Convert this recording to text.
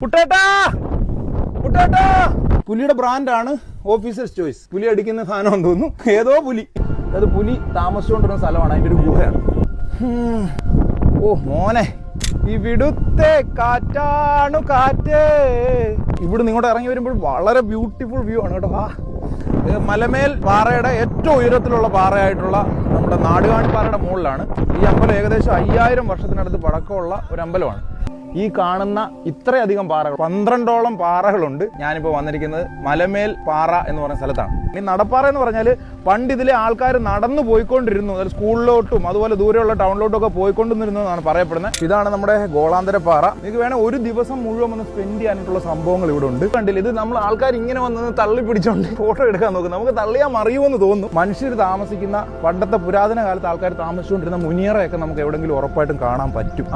കുട്ടേട്ടാ കുട്ടേട്ടാ പുലിയുടെ ബ്രാൻഡാണ് officers choice. പുലി അടിക്കുന്ന സാധനം തോന്നുന്നു, ഏതോ പുലി. അത് പുലി താമസിച്ചുകൊണ്ടിരുന്ന സ്ഥലമാണ്, അതിൻ്റെ ഒരു ഗുഹയാണ്. ഓ മോനെ, ഇവിടുത്തെ കാറ്റാണു കാറ്റ്. ഇവിടെ നിങ്ങോട്ട് ഇറങ്ങി വരുമ്പോൾ വളരെ ബ്യൂട്ടിഫുൾ വ്യൂ ആണ് കേട്ടോ. മലമേൽ പാറയുടെ ഏറ്റവും ഉയരത്തിലുള്ള പാറയായിട്ടുള്ള നമ്മുടെ നാടുകാണിപ്പാറയുടെ മുകളിലാണ്. ഈ അമ്പലം ഏകദേശം 5000 വർഷത്തിനടുത്ത് പഴക്കമുള്ള ഒരു അമ്പലമാണ്. ഈ കാണുന്ന ഇത്രയധികം പാറകൾ, 12ഓളം പാറകളുണ്ട്. ഞാനിപ്പോൾ വന്നിരിക്കുന്നത് മലമേൽ പാറ എന്ന് പറയുന്ന സ്ഥലത്താണ്. ഈ നടപ്പാറ എന്ന് പറഞ്ഞാൽ പണ്ട് ഇതിലെ ആൾക്കാർ നടന്നു പോയിക്കൊണ്ടിരുന്നു, അതായത് സ്കൂളിലോട്ടും അതുപോലെ ദൂരെയുള്ള ടൗണിലോട്ടും ഒക്കെ പോയിക്കൊണ്ടിരുന്നു എന്നാണ് പറയപ്പെടുന്നത്. ഇതാണ് നമ്മുടെ ഗോളാന്തര പാറ. നിങ്ങൾക്ക് വേണേൽ ഒരു ദിവസം മുഴുവൻ വന്ന് സ്പെൻഡ് ചെയ്യാനായിട്ടുള്ള സംഭവങ്ങൾ ഇവിടെ ഉണ്ട്. കണ്ടില്ല, ഇത് നമ്മൾ ആൾക്കാർ ഇങ്ങനെ വന്ന് തള്ളി പിടിച്ചോണ്ട് ഫോട്ടോ എടുക്കാൻ നോക്കും. നമുക്ക് തള്ളിയാൽ മറിയുമെന്ന് തോന്നുന്നു. മനുഷ്യർ താമസിക്കുന്ന പണ്ടത്തെ പുരാതന കാലത്ത് ആൾക്കാർ താമസിച്ചുകൊണ്ടിരുന്ന മുനിയറയൊക്കെ നമുക്ക് എവിടെയെങ്കിലും ഉറപ്പായിട്ടും കാണാൻ പറ്റും.